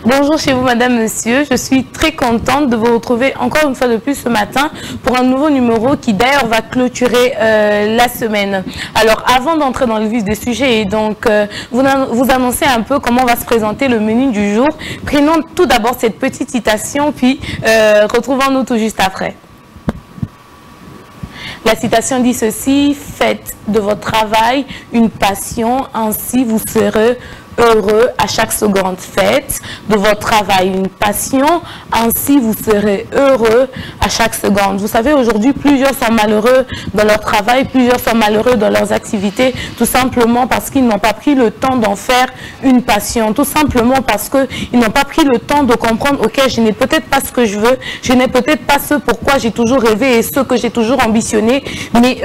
Bonjour chez vous, madame, monsieur. Je suis très contente de vous retrouver encore une fois de plus ce matin pour un nouveau numéro qui d'ailleurs va clôturer la semaine. Alors, avant d'entrer dans le vif du sujet et donc vous annoncer un peu comment va se présenter le menu du jour, prenons tout d'abord cette petite citation, puis retrouvons-nous tout juste après. La citation dit ceci: faites de votre travail une passion, ainsi vous serez heureux à chaque seconde. Faites de votre travail une passion, ainsi vous serez heureux à chaque seconde. Vous savez, aujourd'hui, plusieurs sont malheureux dans leur travail, plusieurs sont malheureux dans leurs activités, tout simplement parce qu'ils n'ont pas pris le temps d'en faire une passion, tout simplement parce qu'ils n'ont pas pris le temps de comprendre, ok, je n'ai peut-être pas ce que je veux, je n'ai peut-être pas ce pourquoi j'ai toujours rêvé et ce que j'ai toujours ambitionné, mais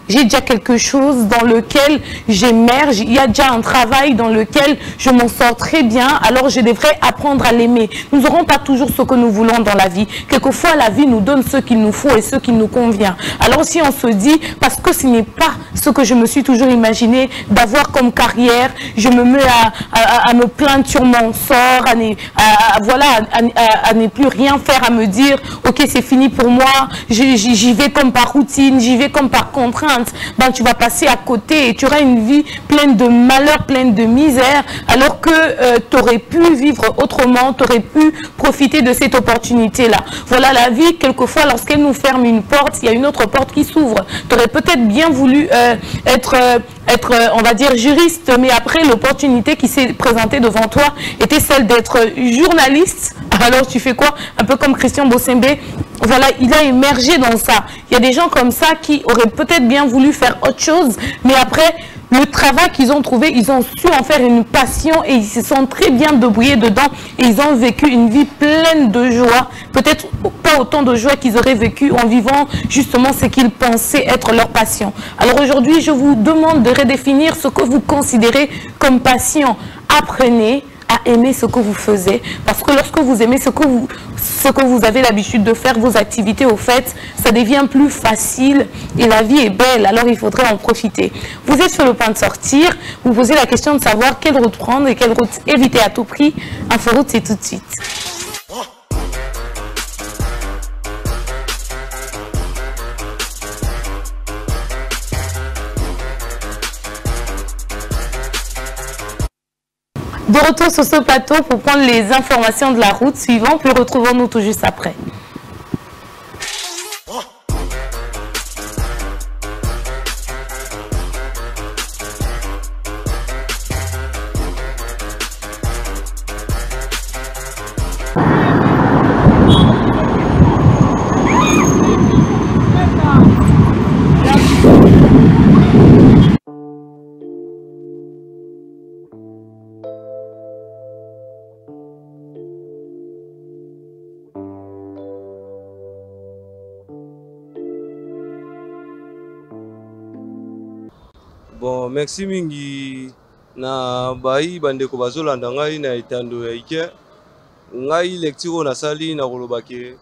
j'ai déjà quelque chose dans lequel j'émerge, il y a déjà un travail dans lequel je m'en sors très bien, alors je devrais apprendre à l'aimer. Nous n'aurons pas toujours ce que nous voulons dans la vie. Quelquefois, la vie nous donne ce qu'il nous faut et ce qui nous convient. Alors si on se dit, parce que ce n'est pas ce que je me suis toujours imaginé d'avoir comme carrière, je me mets à me plaindre sur mon sort, à ne plus rien faire, à me dire, ok, c'est fini pour moi, j'y vais comme par routine, j'y vais comme par contrainte. Ben, tu vas passer à côté et tu auras une vie pleine de malheur, pleine de misère, alors que tu aurais pu vivre autrement, tu aurais pu profiter de cette opportunité-là. Voilà, la vie, quelquefois, lorsqu'elle nous ferme une porte, il y a une autre porte qui s'ouvre. Tu aurais peut-être bien voulu être, on va dire, juriste, mais après, l'opportunité qui s'est présentée devant toi était celle d'être journaliste. Alors, tu fais quoi? Un peu comme Christian Bossembe. Voilà, il a émergé dans ça. Il y a des gens comme ça qui auraient peut-être bien voulu faire autre chose, mais après, le travail qu'ils ont trouvé, ils ont su en faire une passion et ils se sont très bien débrouillés dedans et ils ont vécu une vie pleine de joie. Peut-être pas autant de joie qu'ils auraient vécu en vivant justement ce qu'ils pensaient être leur passion. Alors aujourd'hui, je vous demande de redéfinir ce que vous considérez comme passion. Apprenez à aimer ce que vous faisiez, parce que lorsque vous aimez ce que vous avez l'habitude de faire, vos activités au fait, ça devient plus facile et la vie est belle, alors il faudrait en profiter. Vous êtes sur le point de sortir, vous posez la question de savoir quelle route prendre et quelle route éviter à tout prix. Inforoute, c'est tout de suite. De retour sur ce plateau pour prendre les informations de la route suivante, puis retrouvons-nous tout juste après. Bon, merci mingi na bayi bandeko bazolanda ngai na etando ya ike. Ngai lecture na sali na kolobake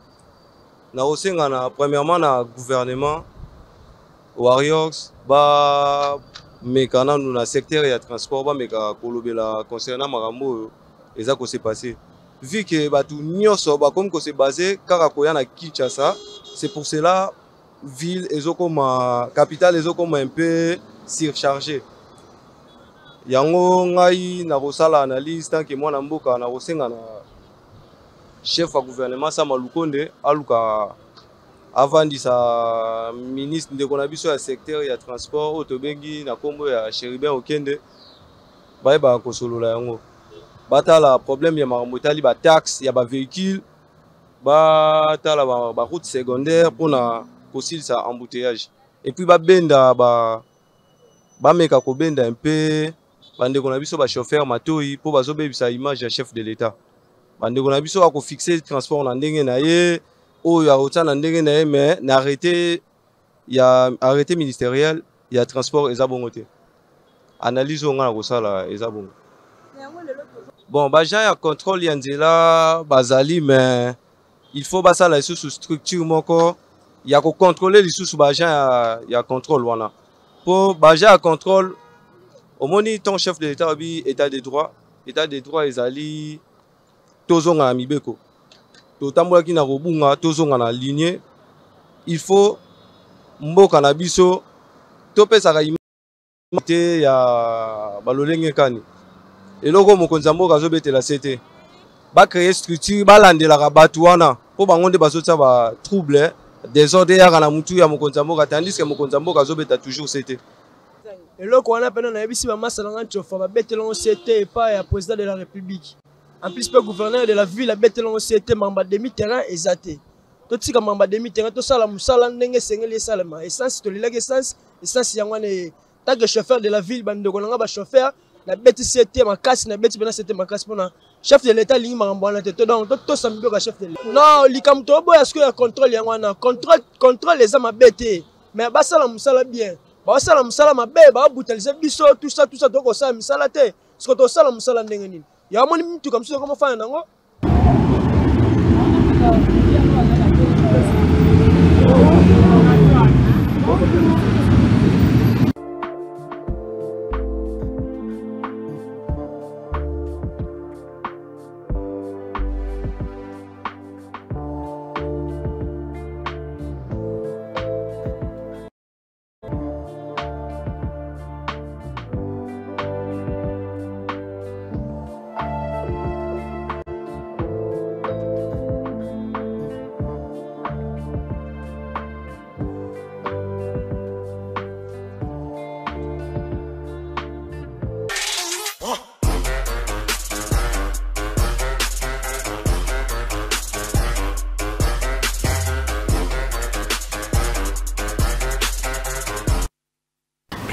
na osenga na premièrement na gouvernement Warriors ba mekana na secteur ya transport ba meka kolobela concernant makambo eza ko se passer. Vu que batu nyonso ba comme ko se baser kaka koya na Kinshasa, c'est pour cela ville ezokoma capitale ezokoma un peu surchargé. Yango ngai na kosala analyse tant que mwana mboka na kosenga na chef wa gouvernement Sama Lukonde aluka avandisa ministre ndeko na biso ya secteur ya transport otobengi na kombo ya Cherubin Okende ba kosolola yango batala problème ya makambo etali ba taxe ya ba véhicule batala ba route secondaire pona kosilisa embouteillage et puis benda bameka kobenda un peu bandeko na biso ba chauffeur matoi po bazobebisa image ya chef de l'état. Bandeko na biso ako fixer transport na ndenge na ye oyo aota na ndenge na ye, mais na arrêté ministériel ya transport eza bongo te. Analyse nga na kosala eza bongo. Bon, baja ya contrôle ya nzela bazali, mais il faut basala sous structure moko ya ko contrôler lisusu baja ya contrôle wana. Pour baja ya contrôle au moni ton chef de l'état bi état de droit ezali tozonga na mibeko totambolaki na kobunga tozonga na lignée il faut mboka na biso topesaka imate ya balolenge kani eloko mokonzi ya mboka azobetela sete bacreye structure balandelaka bato wana mpo bango nde bazotia batrouble désordre yaka na mutu ya mokonzi ya mboka tandis ke mokonzi ya mboka azobeta toujours sete eloko wana pena na yebisi bamasa nanga ntiofa babetelango sete epai ya président de la république en plus mpe gouverneur de la ville abetelango sete mamba demi terrain eza te totika mamba demi terrain tosala mosala ndenge esengeli esalema essence tolelaki essence yango wana tant que chauffeur de la ville bandeko nanga bachauffeur nabeti sete makasi nabeti mpena sete makasi mpona chef de l'état alingi makambo wana te donc tosami mpe ka chef de l'état non likambo toboya sikoyo ya contrôle yango wana contrôle eza mabe te mais basala mosala bien basala mosala mabe babutalise biso tout ça tokosala misala te siko tosala mosala ndenge nini yamoni mituka mosusu ekomofana nango.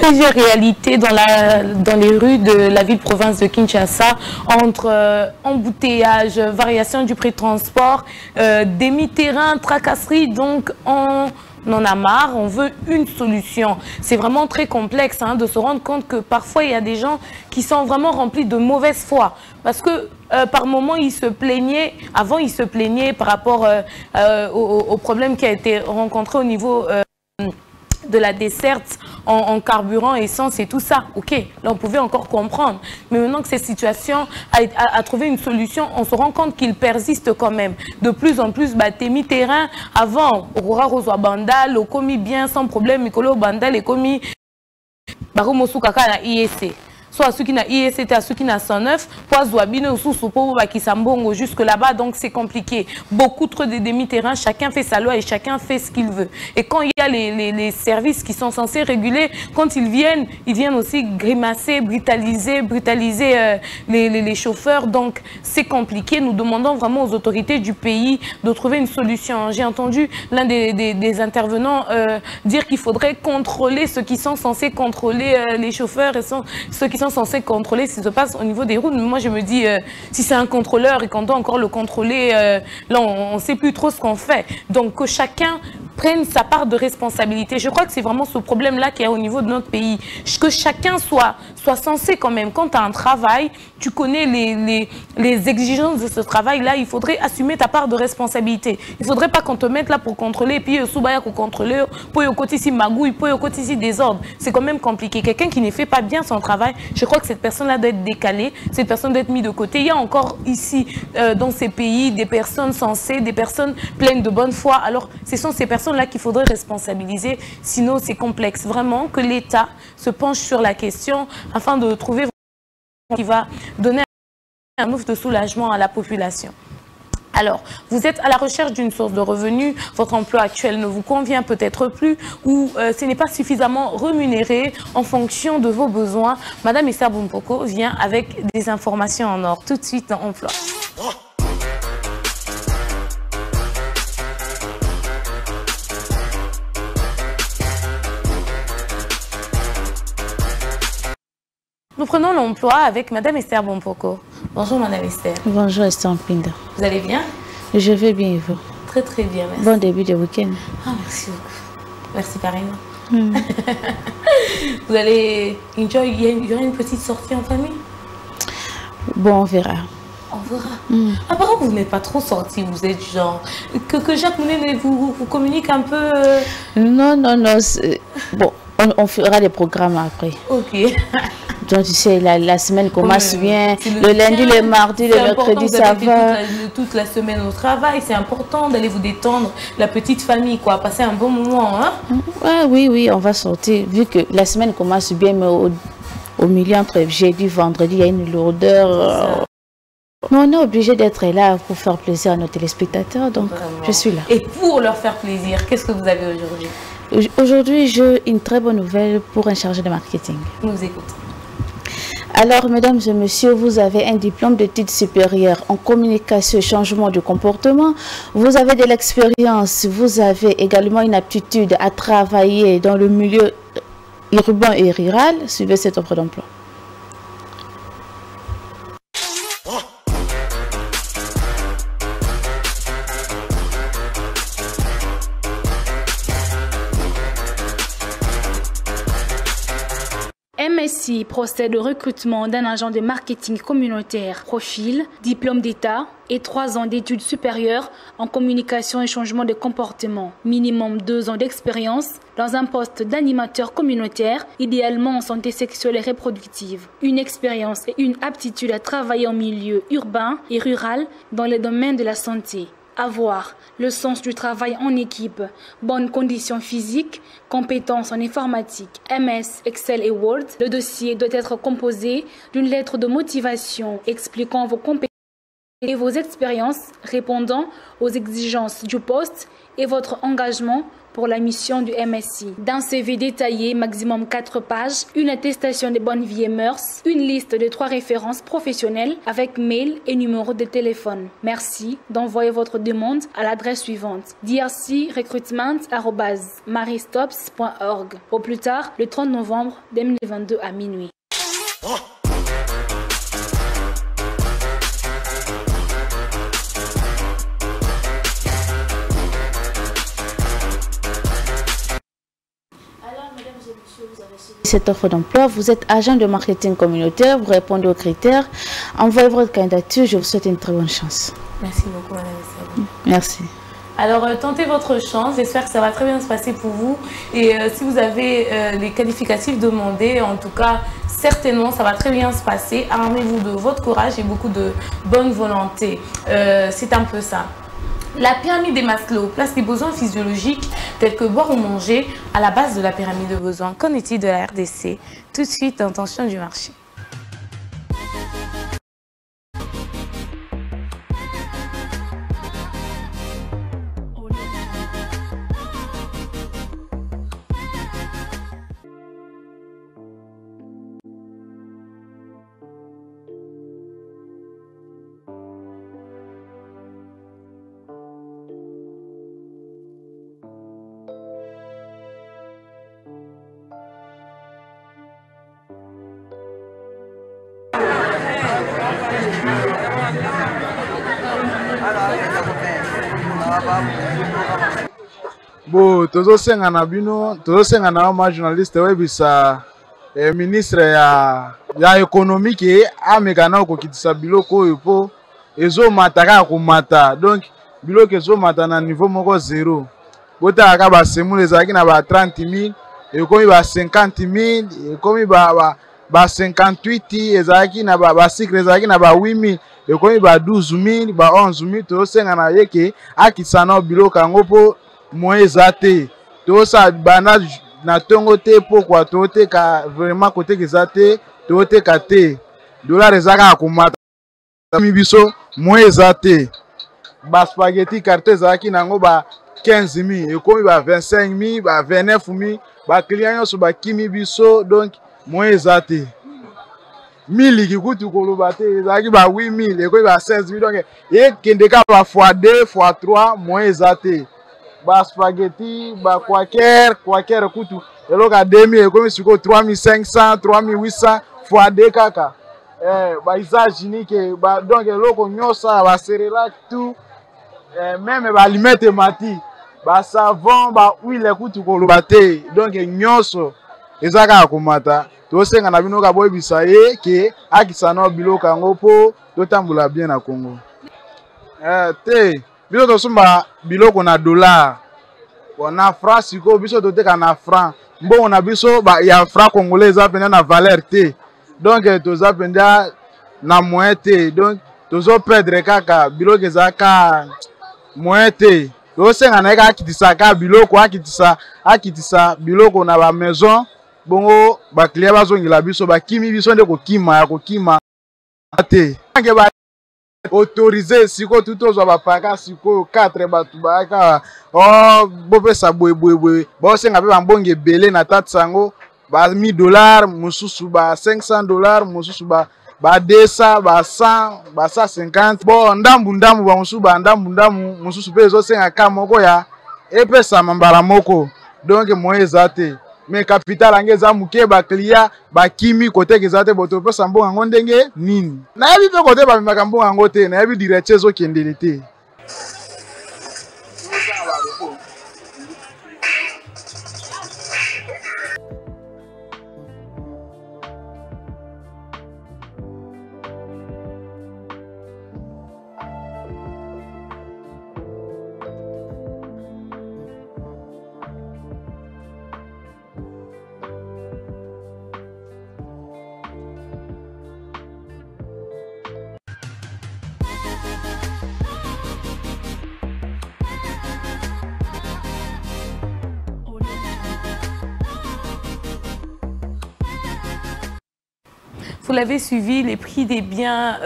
Plusieurs réalités dans les rues de la ville-province de Kinshasa, entre embouteillage, variation du prix de transport, demi-terrain, tracasserie. Donc on en a marre, on veut une solution. C'est vraiment très complexe de se rendre compte que parfois il y a des gens qui sont vraiment remplis de mauvaise foi. Parce que par moment, ils se plaignaient, avant ils se plaignaient par rapport au problème qui a été rencontré au niveau de la desserte en carburant, essence et tout ça. Ok, là on pouvait encore comprendre. Mais maintenant que cette situation a trouvé une solution, on se rend compte qu'il persiste quand même. De plus en plus, Batemi terrain, avant, Aurora Rosoa Banda, le commis bien sans problème, Mikolo Banda, les commis Barumosu Kaka na IEC. Soit à ceux qui n'ont IECT, à ceux qui n'ont 109, jusque là-bas, donc c'est compliqué. Beaucoup trop de demi-terrains, chacun fait sa loi et chacun fait ce qu'il veut. Et quand il y a les services qui sont censés réguler, quand ils viennent aussi grimacer, brutaliser les chauffeurs. Donc c'est compliqué. Nous demandons vraiment aux autorités du pays de trouver une solution. J'ai entendu l'un des intervenants dire qu'il faudrait contrôler ceux qui sont censés contrôler les chauffeurs et ceux qui sont censés contrôler ce qui se passe au niveau des routes. Mais moi je me dis, si c'est un contrôleur et qu'on doit encore le contrôler, là on ne sait plus trop ce qu'on fait. Donc que chacun prenne sa part de responsabilité. Je crois que c'est vraiment ce problème-là qu'il y a au niveau de notre pays. Que chacun soit censé quand même, quand tu as un travail, tu connais les exigences de ce travail-là, il faudrait assumer ta part de responsabilité. Il ne faudrait pas qu'on te mette là pour contrôler, et puis Soubaya pour contrôler, pour y côté ici magouille, pour y côté ici désordre. C'est quand même compliqué. Quelqu'un qui ne fait pas bien son travail, je crois que cette personne-là doit être décalée, cette personne doit être mise de côté. Il y a encore ici, dans ces pays, des personnes sensées, des personnes pleines de bonne foi. Alors, ce sont ces personnes-là qu'il faudrait responsabiliser, sinon c'est complexe. Vraiment, que l'État se penche sur la question afin de trouver qui va donner un ouf de soulagement à la population. Alors, vous êtes à la recherche d'une source de revenus, votre emploi actuel ne vous convient peut-être plus ou ce n'est pas suffisamment rémunéré en fonction de vos besoins. Madame Esther Bompoko vient avec des informations en or. Tout de suite dans Emploi. Nous prenons l'emploi avec Madame Esther Bompoko. Bonjour Madame Esther. Bonjour Esther Mpinda. Vous allez bien? Je vais bien et vous? Très très bien, merci. Bon début de week-end. Ah, merci beaucoup. Merci pareillement. Vous allez enjoy, il y aura une petite sortie en famille? Bon, on verra. On verra. Apparemment, vous n'êtes pas trop sorti, vous êtes genre... Que Jacques Mounet vous communique un peu... Non. Bon, on fera des programmes après. Ok. Donc, tu sais, la semaine commence bien. Le lundi, le mardi, le mercredi, ça va. Toute la semaine au travail, c'est important d'aller vous détendre. La petite famille, quoi. Passer un bon moment. Hein? Oui, on va sortir. Vu que la semaine commence bien, mais au milieu, entre jeudi et vendredi, il y a une lourdeur. Mais on est obligé d'être là pour faire plaisir à nos téléspectateurs. Donc, vraiment. Je suis là. Et pour leur faire plaisir, qu'est-ce que vous avez aujourd'hui? Aujourd'hui, j'ai une très bonne nouvelle pour un chargé de marketing. Nous écoutons. Alors, mesdames et messieurs, vous avez un diplôme d'études supérieures en communication et changement de comportement. Vous avez de l'expérience. Vous avez également une aptitude à travailler dans le milieu urbain et rural. Suivez cette offre d'emploi. MSI procède au recrutement d'un agent de marketing communautaire. Profil, diplôme d'État et 3 ans d'études supérieures en communication et changement de comportement. Minimum 2 ans d'expérience dans un poste d'animateur communautaire, idéalement en santé sexuelle et reproductive. Une expérience et une aptitude à travailler en milieu urbain et rural dans les domaines de la santé. Avoir le sens du travail en équipe, bonnes conditions physiques, compétences en informatique, MS, Excel et Word. Le dossier doit être composé d'une lettre de motivation expliquant vos compétences et vos expériences répondant aux exigences du poste et votre engagement pour la mission du MSI. D'un CV détaillé, maximum 4 pages, une attestation de bonne vie et mœurs, une liste de 3 références professionnelles avec mail et numéro de téléphone. Merci d'envoyer votre demande à l'adresse suivante: drcrecruitment@maristops.org. Au plus tard, le 30 novembre 2022 à minuit. Cette offre d'emploi, vous êtes agent de marketing communautaire, vous répondez aux critères, envoyez votre candidature, je vous souhaite une très bonne chance. Merci beaucoup, Madame Sabine. Merci. Alors, tentez votre chance, j'espère que ça va très bien se passer pour vous. Et si vous avez les qualificatifs demandés, en tout cas, certainement, ça va très bien se passer. Armez-vous de votre courage et beaucoup de bonne volonté. C'est un peu ça. La pyramide des Maslow place les besoins physiologiques tels que boire ou manger à la base de la pyramide de besoins. Qu'en est-il de la RDC? Tout de suite, intention du marché. Bon, tozosenga na bino, tozosenga na ma journaliste webisa ministre ya économique amekana kokitisa biloko oyo po ezomata kaka komata. Donc biloko ezomata na niveau moko 0. Botaka ba semule ezalaki na ba 30 000, ekomi ba 50 000, ekomi ba 58, ezalaki na ba cycle ezalaki na ba 8 000, ekomi ba 12 000, ba 11 000. Tozosenga na yeke akisana biloko yango po moyeza te. Tosa bana na tongo te pourquoi tote ka vraiment côté kezate tote ka te. Dollar ezaka komata mi biso moyeza te. Ba spaghetti carte ezaki nango ba 15 000, ekomi ba 25 000, ba 29 000, ba client nyonso ba kimi biso. Donc moyeza te. Mili kikutu koloba te ezaki ba 8 000, ekomi ba 16 000. Donc ekendeka ba x2 x3 moyeza te. Ba spaghetti, ba quaker kutu eloka 2000, ekomi siko 3500, 3800 x2 kaka. Ba usage unique, ba donc eloko nyosa ba céréales tout, même ba alimete mati, ba savon, ba huile kutu koloba te. Donc nyoso ezaka komata. Tosenga na bino ka boyebisa ye ke akisana biloko yango po totambola bien na Congo. Te biso tosomba biloko na dollar. Na franc siko biso toteka na franc. Mbongo na biso ya franc congolais eza pena na valeur te. donc toza penza na moyen te donc tozo perdre kaka biloko ezaka moyen te tosenga na akitisa ka biloko akitisa biloko na ba maison bongo ba client bazongela biso bakimi biso nde kokima ya kokima te nge ba autorisé siko tutozwa bapaka siko 4 batu baka oh bopesa boye bosenga pe bambonge ebele na tati sango ba $1000 mosusu ba $500 mosusu ba 200 ba 100 ba 150 bon ndambu ba mosusu ba ndambu mosusu pe ezosenga ka moko ya epesa mambala moko donc moye eza te mais capital ange eza muke ba client bakimi kote kezate boto pesa mbongo yango ndenge nini nayebi pe kote bamemaka mbongo yango te nayebi direct ezokendele te. Vous l'avez suivi, les prix des biens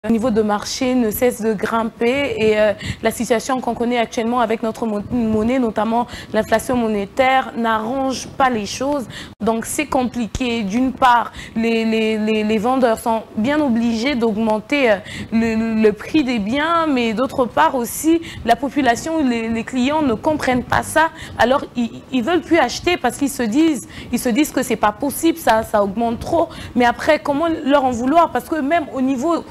au niveau de marché ne cesse de grimper et la situation qu'on connaît actuellement avec notre monnaie, notamment l'inflation monétaire, n'arrange pas les choses. Donc c'est compliqué. D'une part, les vendeurs sont bien obligés d'augmenter le prix des biens, mais d'autre part aussi, la population, les clients ne comprennent pas ça. Alors ils veulent plus acheter parce qu'ils se disent que c'est pas possible, ça augmente trop. Mais après, comment leur en vouloir? Parce que même au niveau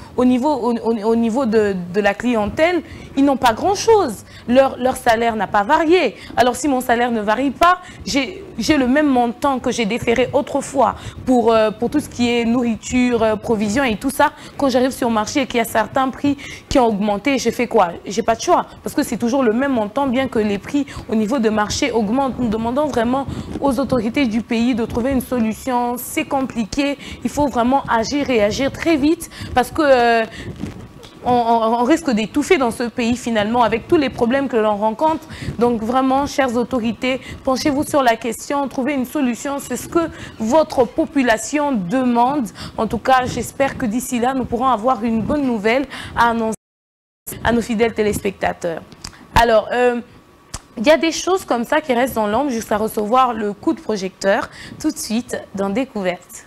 de la clientèle, ils n'ont pas grand-chose. Leur salaire n'a pas varié. Alors si mon salaire ne varie pas, j'ai le même montant que j'ai déféré autrefois pour tout ce qui est nourriture, provisions et tout ça. Quand j'arrive sur le marché et qu'il y a certains prix qui ont augmenté, je fais quoi? J'ai pas de choix parce que c'est toujours le même montant, bien que les prix au niveau de marché augmentent. Nous demandons vraiment aux autorités du pays de trouver une solution. C'est compliqué. Il faut vraiment agir et agir très vite parce que on risque d'étouffer dans ce pays finalement avec tous les problèmes que l'on rencontre. Donc vraiment, chères autorités, penchez-vous sur la question, trouvez une solution. C'est ce que votre population demande. En tout cas, j'espère que d'ici là, nous pourrons avoir une bonne nouvelle à annoncer à nos fidèles téléspectateurs. Alors, il y a des choses comme ça qui restent dans l'ombre jusqu'à recevoir le coup de projecteur tout de suite dans Découverte.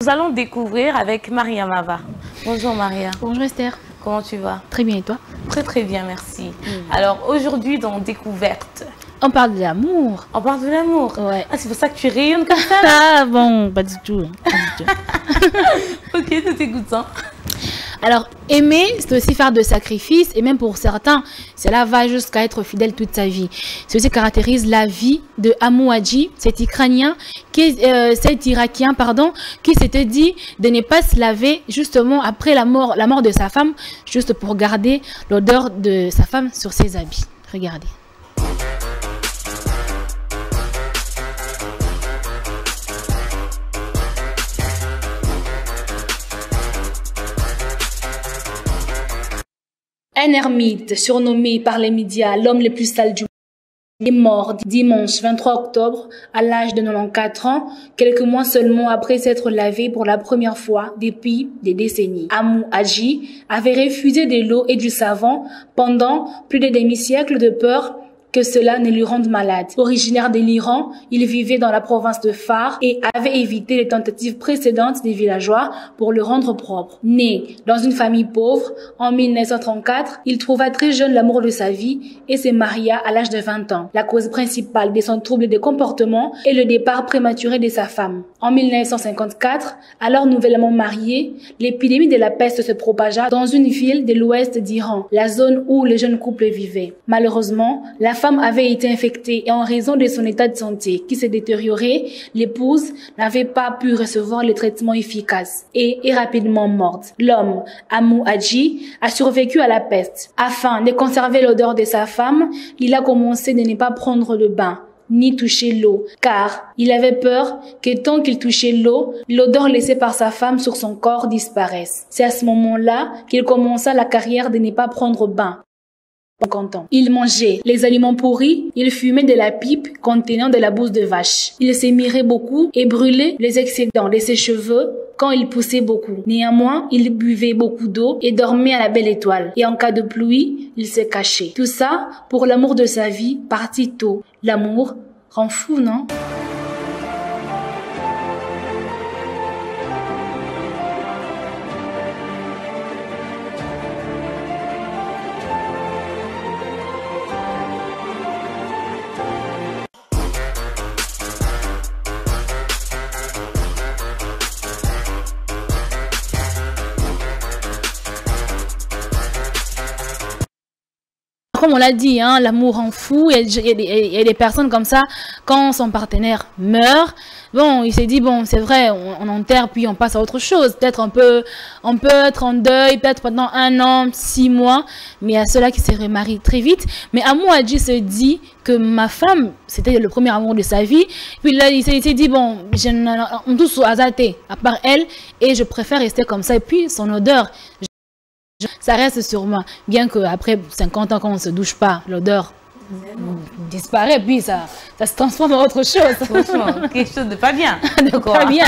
Nous allons découvrir avec Maria Mava. Bonjour Maria. Bonjour Esther. Comment tu vas? Très bien et toi? Très très bien, merci. Alors aujourd'hui dans Découverte, on parle de l'amour. On parle de l'amour? Ouais. Ah, c'est pour ça que tu rayonnes comme ça? Ah bon, pas du tout. Ok, tout écoutant. Alors, aimer, c'est aussi faire de sacrifices et même pour certains, cela va jusqu'à être fidèle toute sa vie. C'est ce qui caractérise la vie de Amou Hadji, cet Irakien qui s'était dit de ne pas se laver justement après la mort de sa femme, juste pour garder l'odeur de sa femme sur ses habits. Regardez. Un ermite, surnommé par les médias l'homme le plus sale du monde, est mort dimanche 23 octobre à l'âge de 94 ans, quelques mois seulement après s'être lavé pour la première fois depuis des décennies. Amou Hadji avait refusé de l'eau et du savon pendant plus de demi-siècle de peur que cela ne lui rende malade. Originaire de l'Iran, il vivait dans la province de Fars et avait évité les tentatives précédentes des villageois pour le rendre propre. Né dans une famille pauvre, en 1934, il trouva très jeune l'amour de sa vie et se maria à l'âge de 20 ans. La cause principale de son trouble de comportement est le départ prématuré de sa femme. En 1954, alors nouvellement marié, l'épidémie de la peste se propagea dans une ville de l'ouest d'Iran, la zone où le jeune couple vivait. Malheureusement, la femme avait été infectée et en raison de son état de santé qui s'est détérioré, l'épouse n'avait pas pu recevoir le traitement efficace et est rapidement morte. L'homme, Amou Hadji, a survécu à la peste. Afin de conserver l'odeur de sa femme, il a commencé de ne pas prendre le bain ni toucher l'eau, car il avait peur que tant qu'il touchait l'eau, l'odeur laissée par sa femme sur son corps disparaisse. C'est à ce moment-là qu'il commença la carrière de ne pas prendre bain. Il mangeait les aliments pourris, il fumait de la pipe contenant de la bouse de vache. Il s'émirait beaucoup et brûlait les excédents de ses cheveux quand il poussait beaucoup. Néanmoins, il buvait beaucoup d'eau et dormait à la belle étoile. Et en cas de pluie, il se cachait. Tout ça pour l'amour de sa vie, parti tôt. L'amour rend fou, non? Comme on l'a dit, hein, l'amour rend fou. Il y a des personnes comme ça, quand son partenaire meurt, bon, il s'est dit, bon, c'est vrai, on enterre, puis on passe à autre chose. Peut-être on peut être en deuil, peut-être pendant 1 an, 6 mois, mais il y a ceux-là qui se remarient très vite. Mais Amou Hadji se dit que ma femme, c'était le premier amour de sa vie. Puis là, il s'est dit, bon, on tous azaté, à part elle, et je préfère rester comme ça. Et puis, son odeur, ça reste sur moi, bien qu'après 50 ans, quand on ne se douche pas, l'odeur disparaît, puis ça se transforme en autre chose. Franchement, quelque chose de pas bien. De quoi? Pas bien,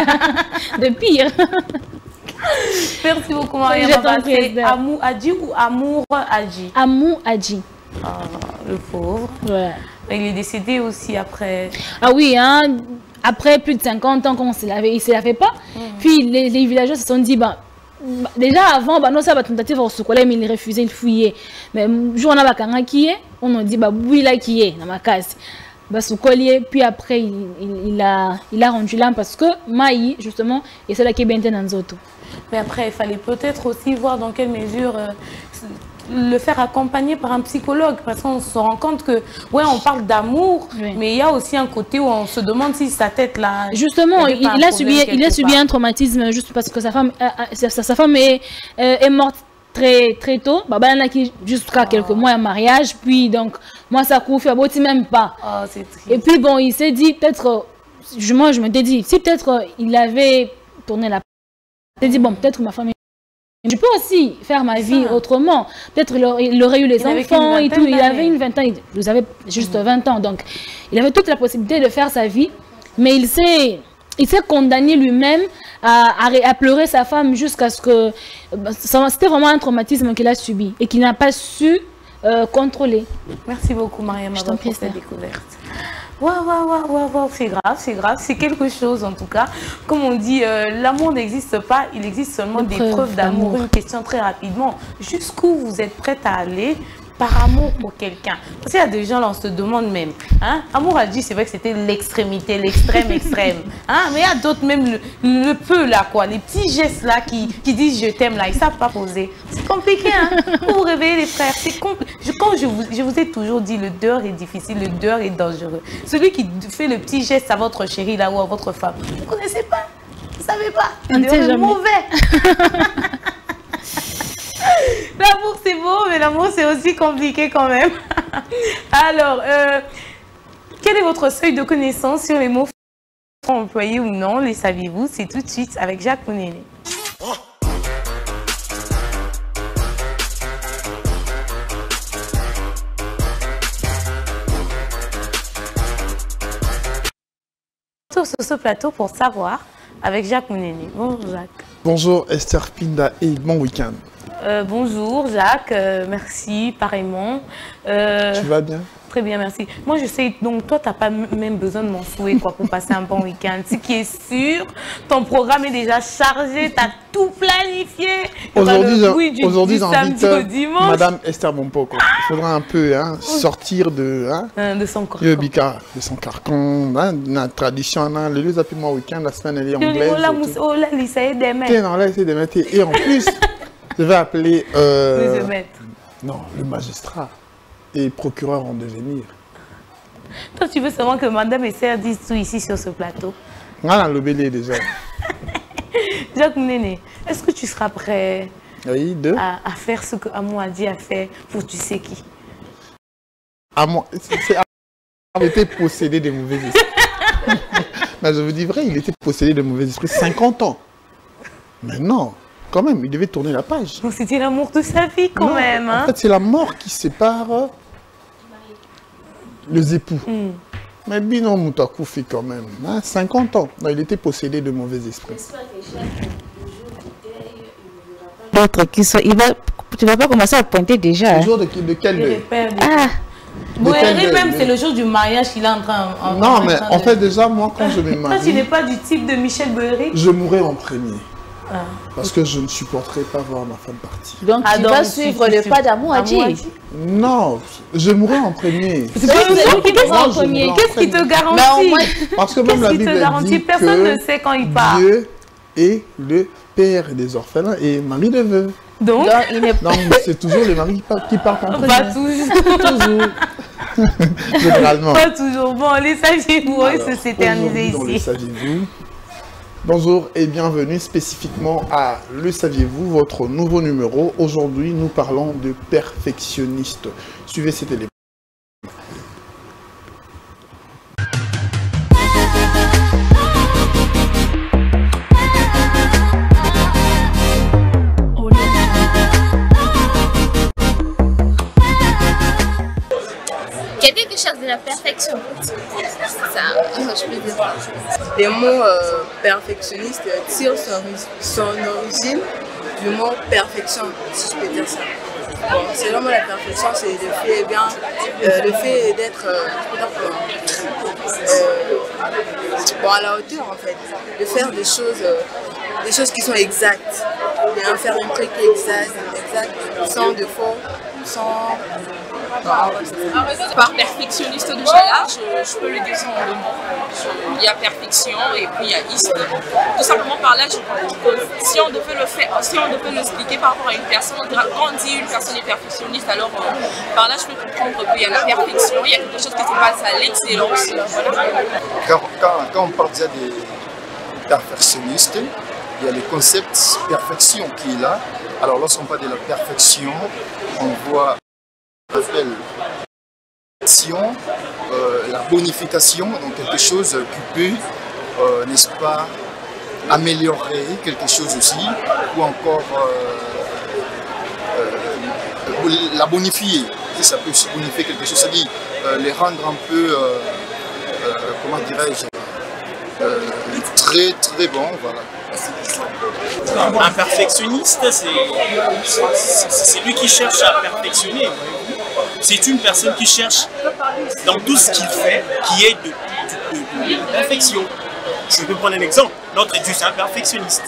de pire. Merci beaucoup, Mariam. C'est Amou Hadji ou Amour Hadji? Amou Hadji. Ah, le pauvre. Ouais. Il est décédé aussi après. Ah oui, hein, après plus de 50 ans qu'on il ne se lavait pas. Puis les villageois se sont dit, bah, déjà avant, bah, non, ça va tentative au sokolé, mais il refusait, il fouillait. Mais jour on a bakanga qui est, on a dit bah oui là qui est dans ma case. Bah sokolé, puis après il a rendu l'âme parce que Maï justement et c'est là qui est bien dans Zoto. Mais après il fallait peut-être aussi voir dans quelle mesure le faire accompagner par un psychologue, parce qu'on se rend compte que ouais, on parle d'amour, oui, mais il y a aussi un côté où on se demande si sa tête là. Justement, il a subi un traumatisme juste parce que sa femme est morte très tôt. Baba n'a qui jusqu'à quelques mois en mariage, puis donc moi ça couvre aboti même pas. Oh, c'est triste. Et puis bon, il s'est dit peut-être, moi je me dis si peut-être il avait tourné la. Il s'est dit bon peut-être ma femme. Je peux aussi faire ma vie autrement. Peut-être il aurait eu les enfants et tout. Il avait une 20 ans. Vous avez juste 20 ans. Donc, il avait toute la possibilité de faire sa vie. Mais il s'est condamné lui-même à pleurer sa femme jusqu'à ce que... C'était vraiment un traumatisme qu'il a subi et qu'il n'a pas su contrôler. Merci beaucoup, Mariam, pour cette découverte. Waouh, c'est grave, c'est quelque chose en tout cas. Comme on dit, l'amour n'existe pas, il existe seulement des preuves d'amour. Une question très rapidement, jusqu'où vous êtes prête à aller par amour pour quelqu'un? Parce qu'il y a des gens là, on se demande même, hein, Amour Hadji, c'est vrai que c'était l'extrémité, l'extrême, hein, mais il y a d'autres même, le peu là quoi, les petits gestes là qui disent je t'aime là, ils ne savent pas poser. C'est compliqué, hein, pour vous réveiller les frères, c'est compliqué. Quand je vous ai toujours dit, le dehors est difficile, le dehors est dangereux. Celui qui fait le petit geste à votre chérie là ou à votre femme, vous ne connaissez pas, vous ne savez pas, le dehors est mauvais. L'amour c'est beau, mais l'amour c'est aussi compliqué quand même. Alors, quel est votre seuil de connaissance sur les mots employés ou non? Les saviez-vous? C'est tout de suite avec Jacques Mounene. Sur ce plateau pour savoir avec Jacques Mounene. Bonjour Jacques. Bonjour Esther Pinda et bon week-end. Bonjour Jacques, merci pareillement. Tu vas bien? Très bien, merci. Moi je sais, donc toi tu n'as pas même besoin de mon souhait quoi, pour passer un bon week-end. Ce qui est sûr, ton programme est déjà chargé, tu as tout planifié. Aujourd'hui j'invite Madame Esther Bompoko. Il faudra un peu sortir de son carcan. De son carcan, la tradition, le lieu d'appel moi week-end, la semaine elle est anglaise. Et en plus, je vais appeler le magistrat et procureur en devenir. Toi, tu veux seulement que Madame Esther dise tout ici sur ce plateau. Voilà le bélier déjà. Jacques Néné, est-ce que tu seras prêt à faire ce que Amou a dit à faire pour tu sais qui? Amou était possédé de mauvais esprits. Mais je vous dis vrai, il était possédé de mauvais esprits 50 ans. Mais non, quand même, il devait tourner la page. Donc c'était l'amour de sa vie quand même. Hein? En fait, c'est la mort qui sépare les époux. Mais Bino Moutakoufi quand même, hein, 50 ans. Non, il était possédé de mauvais esprits. D'autres qui sont... Tu ne vas pas commencer à pointer déjà. Le jour de quel deuil? Boéry même, c'est le jour du mariage qu'il est en train... Non, mais en fait, déjà, moi, quand je me marie... Toi, tu n'es pas du type de Michel Boéry? Je mourrai en premier. Parce que je ne supporterai pas voir ma femme partir. Donc, tu vas suivre le pas d'Amou Adji? Non, je mourrai en premier. C'est pas le qui te en premier. Qu'est-ce qui te garantit? Parce que même la Bible dit que personne ne sait quand il part. Dieu est le père des orphelins et mari de veuves. Donc c'est toujours le mari qui part en premier. Pas toujours. Généralement. Pas toujours. Bon, les saviez-vous, se s'éterniser ici. Le saviez-vous. Bonjour et bienvenue spécifiquement à Le Saviez-vous, votre nouveau numéro. Aujourd'hui, nous parlons de perfectionniste. Suivez cet élément. Quelqu'un qui cherche de la perfection. Ça, je peux dire. Les mots perfectionniste tirent son origine du mot perfection, si je peux dire ça. Bon, selon moi, la perfection, c'est le fait d'être à la hauteur, en fait. De faire des choses qui sont exactes. De faire un truc exact, sans défaut, sans... Par perfectionniste déjà là, je peux le désigner en 2 mots. Il y a perfection et puis il y a iste. Tout simplement par là, je pense que si on devait l'expliquer par rapport à une personne, quand on dit une personne est perfectionniste, alors par là je peux comprendre qu'il y a la perfection, il y a quelque chose qui se passe à l'excellence. Voilà. Quand on parle déjà des perfectionnistes, il y a le concept perfection qui est là. Alors lorsqu'on parle de la perfection, on voit la bonification, donc quelque chose qui peut, n'est-ce pas, améliorer quelque chose aussi, ou encore la bonifier, si ça peut bonifier quelque chose, c'est-à-dire les rendre un peu, comment dirais-je, très très bon, voilà. Un perfectionniste, c'est lui qui cherche à perfectionner. C'est une personne qui cherche dans tout ce qu'il fait, qui est de perfection. Je peux prendre un exemple. Notre Dieu, c'est un perfectionniste.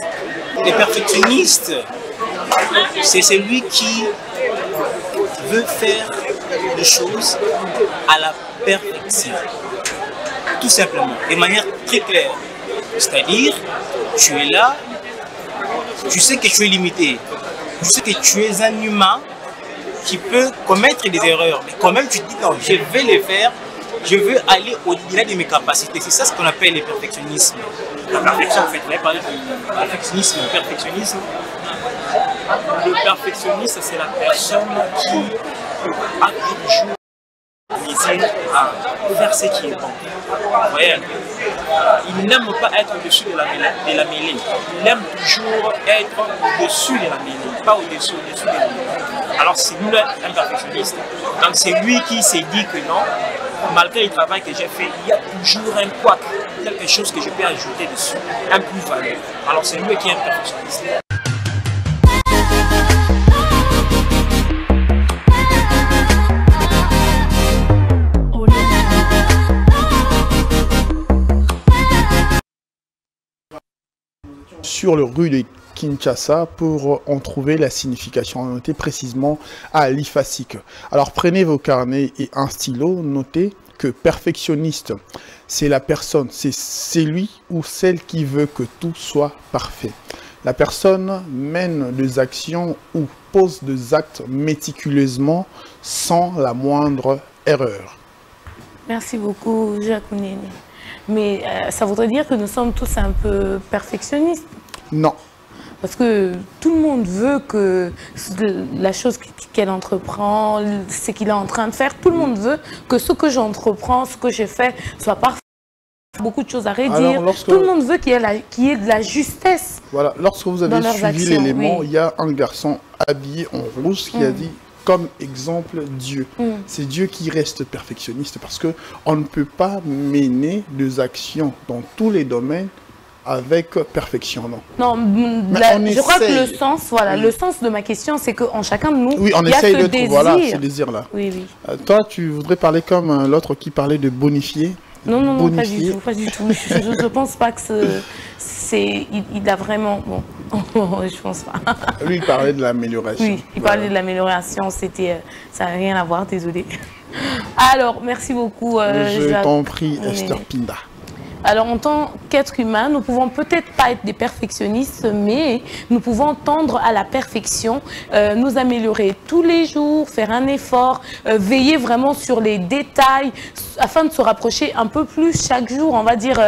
Les perfectionnistes, c'est celui qui veut faire les choses à la perfection. Tout simplement, de manière très claire. C'est-à-dire, tu es là, tu sais que tu es limité, tu sais que tu es un humain qui peut commettre des erreurs, mais quand même tu te dis non, je vais les faire, je veux aller au-delà de mes capacités. C'est ça ce qu'on appelle le perfectionnisme. La perfection, en fait, on va parler de perfectionnisme, le perfectionnisme. Le perfectionniste, c'est la personne qui a toujours plaisir à faire ce qui est bon. Vous voyez, il n'aime pas être au-dessus de la mêlée. Il aime toujours être au-dessus de la mêlée, pas au-dessus de la mêlée. Alors c'est lui un perfectionniste. Donc c'est lui qui s'est dit que non, malgré le travail que j'ai fait, il y a toujours un couac, quelque chose que je peux ajouter dessus, un plus-value. Alors c'est lui qui est un perfectionniste. Sur le rue de Kinshasa pour en trouver la signification. Notez précisément à l'IFASIC. Alors prenez vos carnets et un stylo, notez que perfectionniste, c'est la personne, c'est celui ou celle qui veut que tout soit parfait. La personne mène des actions ou pose des actes méticuleusement sans la moindre erreur. Merci beaucoup, Jacques Mounene. Mais ça voudrait dire que nous sommes tous un peu perfectionnistes? Non. Parce que tout le monde veut que la chose qu'elle entreprend, ce qu'il est en train de faire, tout le monde veut que ce que j'entreprends, ce que j'ai fait, soit parfait. Beaucoup de choses à redire. Tout le monde veut qu'il y ait de la justesse. Voilà, lorsque vous avez suivi l'élément, il y a un garçon habillé en rouge qui a dit comme exemple Dieu. C'est Dieu qui reste perfectionniste parce qu'on ne peut pas mener des actions dans tous les domaines avec perfection, non. Je crois que le sens, voilà, le sens de ma question, c'est qu'en chacun de nous, oui, on il y a essaye ce désir. Voilà, ce désir-là. Oui, oui. Toi, tu voudrais parler comme l'autre qui parlait de bonifier? Non, non, non, pas du tout, pas du tout. Je ne pense pas que il a vraiment... Bon, je pense pas. Lui, il parlait de l'amélioration. Oui, il parlait de l'amélioration, ça n'a rien à voir, désolé. Alors, merci beaucoup. Je t'en prie, Esther Pinda. Alors, en tant qu'être humain, nous pouvons peut-être pas être des perfectionnistes, mais nous pouvons tendre à la perfection, nous améliorer tous les jours, faire un effort, veiller vraiment sur les détails, afin de se rapprocher un peu plus chaque jour, on va dire,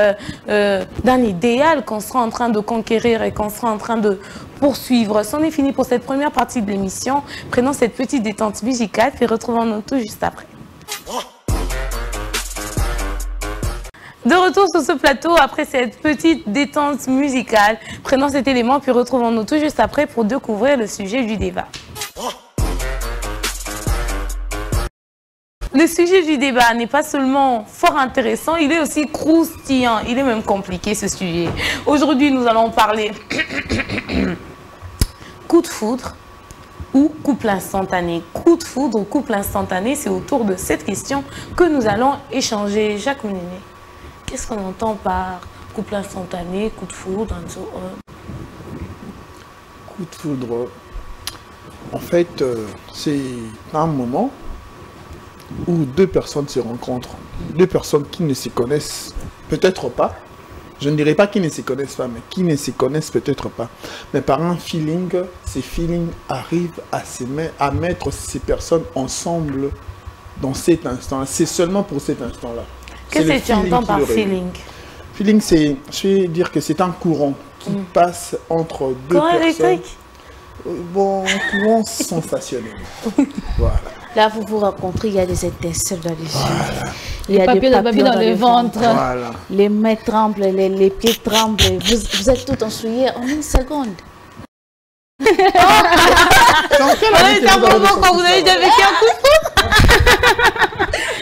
d'un idéal qu'on sera en train de conquérir et qu'on sera en train de poursuivre. C'en est fini pour cette première partie de l'émission. Prenons cette petite détente musicale, puis retrouvons-nous tout juste après. De retour sur ce plateau après cette petite détente musicale. Prenons cet élément puis retrouvons-nous tout juste après pour découvrir le sujet du débat. Le sujet du débat n'est pas seulement fort intéressant, il est aussi croustillant, il est même compliqué ce sujet. Aujourd'hui, nous allons parler coup de foudre ou couple instantané. Coup de foudre ou couple instantané, c'est autour de cette question que nous allons échanger. Jacques Mounene. Qu'est-ce qu'on entend par couple instantané, coup de foudre? Coup de foudre, en fait, c'est un moment où deux personnes se rencontrent. Deux personnes qui ne se connaissent peut-être pas. Je ne dirais pas qu'ils ne se connaissent pas, mais qui ne se connaissent peut-être pas. Mais par un feeling, ces feelings arrivent à mettre ces personnes ensemble dans cet instant. C'est seulement pour cet instant-là. Qu'est-ce que tu entends par feeling? Feeling, c'est, je vais dire que c'est un courant qui passe entre deux courant personnes. Électrique? Bon, courant sensationnel. Voilà. Là, vous vous rencontrez, il y a des étincelles dans les yeux. Voilà. Il y a des papiers dans le ventre. Voilà. Les mains tremblent, les pieds tremblent. Vous êtes tout ensouillés en une seconde. C'est un moment quand vous avez déjà vécu un coup de foudre.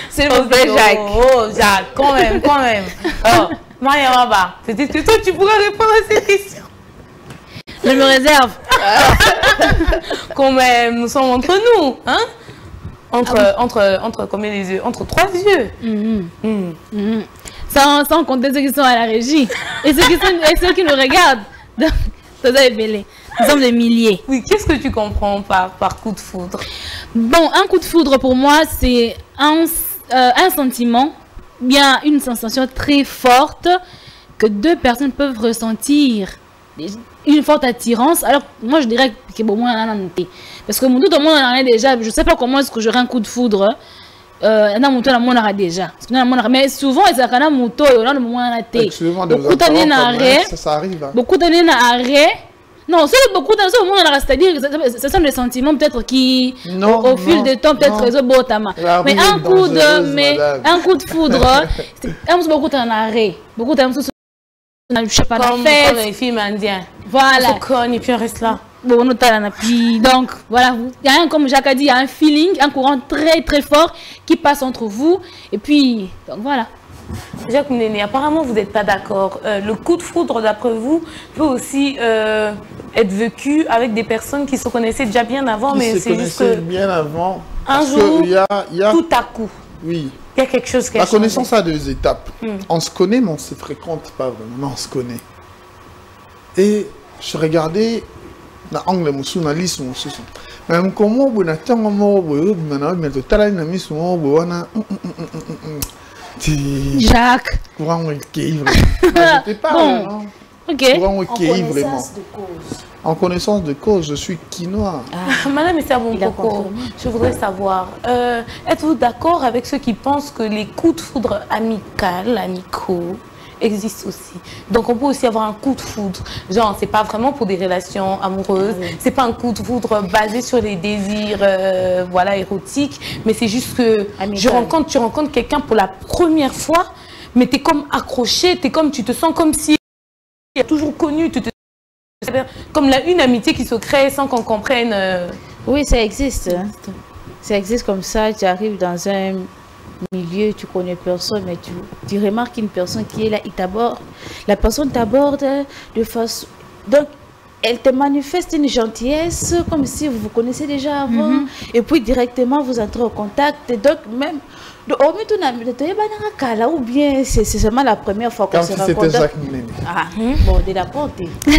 C'est le mauvais Jacques. Oh, Jacques, quand même, quand même. Oh, Maria Maba, peut-être que toi, tu pourrais répondre à cette question. Je me réserve. Quand même, nous sommes entre nous, hein? Entre combien les yeux? Entre 3 yeux. Sans compter ceux qui sont à la régie. Et ceux qui nous regardent. Nous sommes des milliers. Oui, qu'est-ce que tu comprends par coup de foudre? Bon, un coup de foudre pour moi, c'est un sentiment, bien une sensation très forte que deux personnes peuvent ressentir. Une forte attirance. Alors, moi, je dirais que bon, moi, parce que tout le monde en a déjà. Je ne sais pas comment est-ce que j'aurai un coup de foudre. Déjà. Mais souvent, il y a un moto et on a beaucoup d'années arrêt. Ça arrive. Beaucoup d'années arrêt. Non, c'est beaucoup d'années, c'est-à-dire que ce sont des sentiments peut-être qui, au fil du temps, peut-être mais un coup de foudre, c'est beaucoup d'années arrêt. Beaucoup d'années je sais pas, comme les films indiens. Voilà. On se cogne et puis on reste là. Bon, donc, voilà, il y a comme Jacques a dit, il y a un feeling, un courant très très fort qui passe entre vous. Et puis, donc voilà. Jacques Mounene, apparemment vous n'êtes pas d'accord. Le coup de foudre, d'après vous, peut aussi être vécu avec des personnes qui se connaissaient déjà bien avant, mais c'est juste que bien avant. Un jour, y a... tout à coup. Oui. Il y a quelque chose qui a La changé. connaissance a 2 étapes. On se connaît, mais on ne se fréquente pas vraiment. Mais on se connaît. Et je regardais na angle musunaliste mususu. Même comment vous n'avez pas Jacques. Courant qui vraiment. Ok. Courant qui vraiment. En connaissance de cause, je suis quinoa. Madame Esther Bompoko, je voudrais savoir, êtes-vous d'accord avec ceux qui pensent que les coups de foudre amicaux existent aussi? Donc on peut aussi avoir un coup de foudre. Genre, c'est pas vraiment pour des relations amoureuses, c'est pas un coup de foudre basé sur les désirs voilà, érotiques, mais c'est juste que tu rencontres quelqu'un pour la première fois, mais tu es comme accroché, tu te sens comme si tu as toujours connu, comme une amitié qui se crée sans qu'on comprenne. Oui, ça existe. Ça existe comme ça, tu arrives dans un milieu, tu connais personne, mais tu remarques une personne qui est là, la personne t'aborde de façon... Donc, elle te manifeste une gentillesse, comme si vous vous connaissez déjà avant, et puis directement vous entrez en contact, et donc même... Ou bien c'est seulement la première fois qu'on se rencontre. Comme si c'était Jacques Mounen. Bon, de la porte. Comme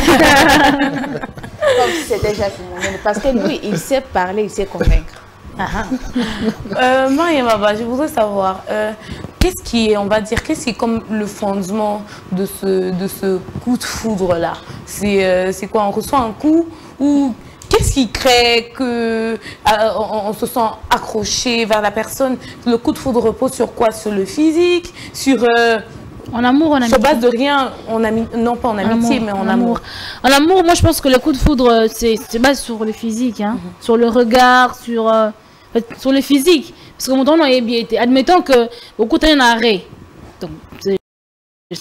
si c'était Jacques Mounen. Parce que lui, il sait parler, il sait convaincre. Maria Baba, je voudrais savoir, qu'est-ce qui est comme le fondement de ce coup de foudre-là? C'est quoi? On reçoit un coup ou... Qu'est-ce qui crée qu'on se sent accroché vers la personne? Le coup de foudre repose sur quoi? Sur le physique? Sur... En amour, en amitié. Sur base de rien, non pas en amitié, mais en amour. En amour, moi je pense que le coup de foudre, c'est base sur le physique, hein? Sur le regard, sur le physique. Parce que mon temps a bien été. Admettons que beaucoup de temps, il y a un arrêt. Donc,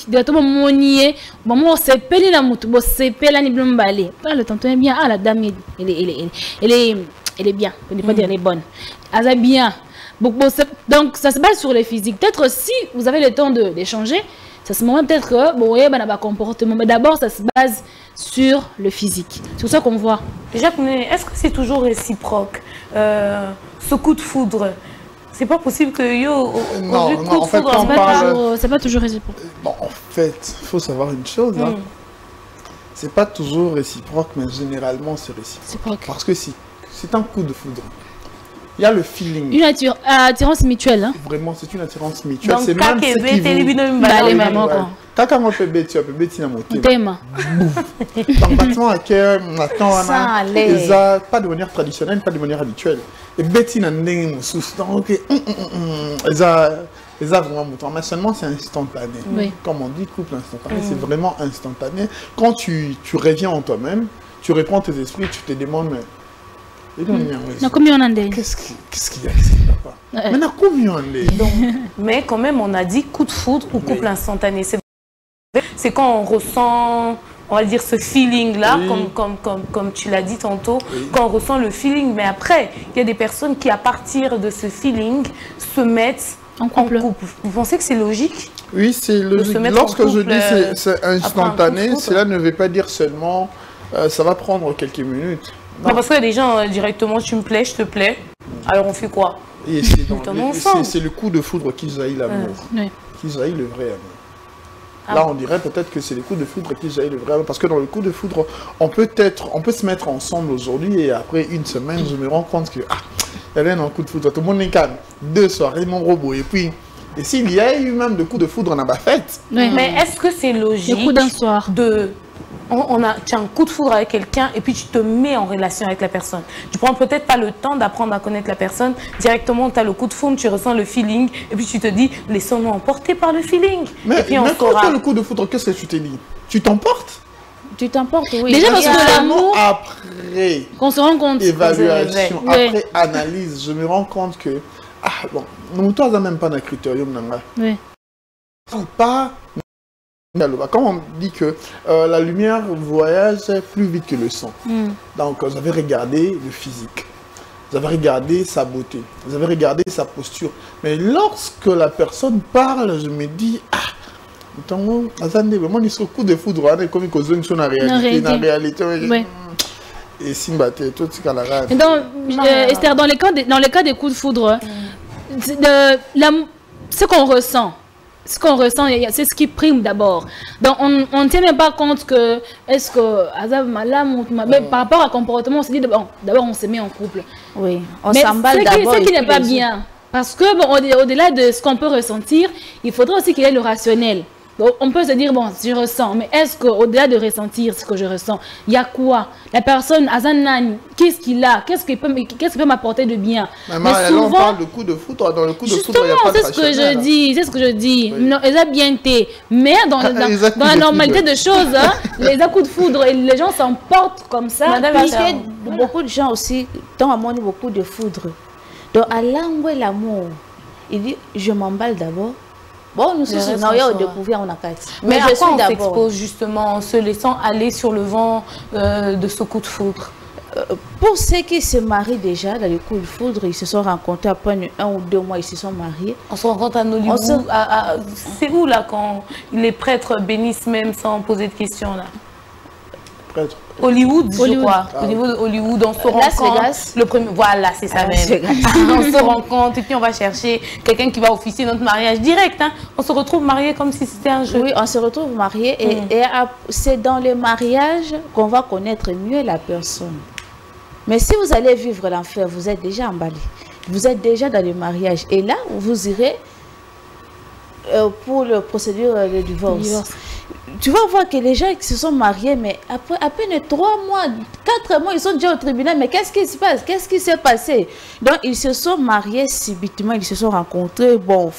directement monier maman c'est peli la moto bon c'est peli ni blum balé le tonton est bien la dame elle est bien on ne peut pas dire elle est bonne elle est bien donc ça se base sur le physique. Peut-être si vous avez le temps d'échanger, ça se moment peut-être que bon ouais ben un comportement, mais d'abord ça se base sur le physique. C'est pour ça qu'on voit. Jacques, est-ce que c'est toujours réciproque ce coup de foudre? C'est pas possible que en fait, c'est pas toujours réciproque. Bon, en fait, il faut savoir une chose. Hein. C'est pas toujours réciproque, mais généralement c'est réciproque. Parce que si, c'est un coup de foudre. Il y a le feeling. Une attirance mutuelle. Hein? Vraiment, c'est une attirance mutuelle. Donc, c'est même quand on peut bêter, na moté. Thème. Dans le bâtiment à cœur, pas de manière traditionnelle, pas de manière habituelle. Et bêter na ndenge moussous. Donc, les vraiment moutons. Mais seulement c'est instantané. Oui. Comme on dit, couple instantané, c'est vraiment instantané. Quand tu reviens en toi-même, tu reprends tes esprits, tu te demandes, mais combien on en a? Qu'est-ce qu'il y a ici, papa? Mais combien on est? Mais quand même, on a dit coup de foudre ou couple instantané. C'est quand on ressent, on va dire, ce feeling-là, comme tu l'as dit tantôt, quand on ressent le feeling. Mais après, il y a des personnes qui, à partir de ce feeling, se mettent en couple. Vous pensez que c'est logique? Oui, c'est logique. Lorsque je dis c'est instantané, cela ne veut pas dire seulement ça va prendre quelques minutes. Non, parce que les gens, directement, tu me plais, je te plais. Alors on fait quoi? C'est le coup de foudre qui jaillit l'amour. Qui jaillit le vrai amour. Là, on dirait peut-être que c'est le coup de foudre qui jaillit le vrai amour. Parce que dans le coup de foudre, on peut se mettre ensemble aujourd'hui et après une semaine, je me rends compte que il y avait un coup de foudre. Tout le monde est calme. 2 soirées, mon robot. Et puis, et s'il y a eu même de coups de foudre, on n'a pas fait. Mais est-ce que c'est logique? Le coup d'un soir. Tu as un coup de foudre avec quelqu'un et puis tu te mets en relation avec la personne. Tu prends peut-être pas le temps d'apprendre à connaître la personne. Directement, tu as le coup de foudre, tu ressens le feeling et puis tu te dis, laissons-nous emporter par le feeling. Mais quand tu as le coup de foudre, qu'est-ce que tu te dis? Tu t'emportes? Tu t'emportes, oui. Déjà parce que l'amour, après qu'on se rend compte, évaluation, après analyse, je me rends compte que nous n'avons même pas de critérium. Oui. Pas. Quand on dit que la lumière voyage plus vite que le son, donc j'avais regardé le physique, j'avais regardé sa beauté, j'avais regardé sa posture, mais lorsque la personne parle, je me dis vraiment il se coup de foudre, comme il cause une réalité. Et Simbaté, tout ce qu'elle a. Esther, dans les cas des coups de foudre, ce qu'on ressent. Ce qu'on ressent, c'est ce qui prime d'abord. Donc, on ne tient même pas compte que, est-ce que, par rapport au comportement, on se dit, d'abord, on se met en couple. Oui, on s'emballe d'abord. Ce qui n'est pas bien. Parce que, au-delà de ce qu'on peut ressentir, il faudrait aussi qu'il y ait le rationnel. Donc, on peut se dire, bon, je ressens, mais est-ce qu'au-delà de ressentir ce que je ressens, il y a quoi? La personne, Azanani, qu'est-ce qu'il a? Qu'est-ce qu'il peut m'apporter de bien? Mais souvent, on parle de coup de foudre. Dans le coup de foudre, il n'y a pas de c'est ce que je dis, c'est ce que je dis. Oui. Non, ils ont bien été. Mais dans la normalité de choses, hein, les coups de foudre, les gens s'emportent comme ça. Madame, beaucoup de gens aussi, dans un monde, beaucoup de foudre. Donc, à l'angle l'amour, il dit, je m'emballe d'abord. Bon, nous sommes au découvert, on a quatre. Mais je suis d'abord justement en se laissant aller sur le vent de ce coup de foudre. Pour ceux qui se marient déjà dans le coup de foudre, ils se sont rencontrés après 1 ou 2 mois, ils se sont mariés. On se rencontre à Hollywood. C'est où là quand les prêtres bénissent même sans poser de questions là? Prêtres. Hollywood, je crois. Au niveau de Hollywood, on se rencontre. Le premier, voilà, c'est ça même. On se rencontre et puis on va chercher quelqu'un qui va officier notre mariage direct. Hein. On se retrouve mariés comme si c'était un jeu. Oui, on se retrouve mariés et c'est dans le mariage qu'on va connaître mieux la personne. Mais si vous allez vivre l'enfer, vous êtes déjà emballé. Vous êtes déjà dans le mariage. Et là, vous irez pour la procédure de divorce. Tu vas voir que les gens qui se sont mariés, mais après à peine 3 mois, 4 mois, ils sont déjà au tribunal. Mais qu'est-ce qui se passe? Qu'est-ce qui s'est passé? Donc, ils se sont mariés subitement, ils se sont rencontrés. Bon,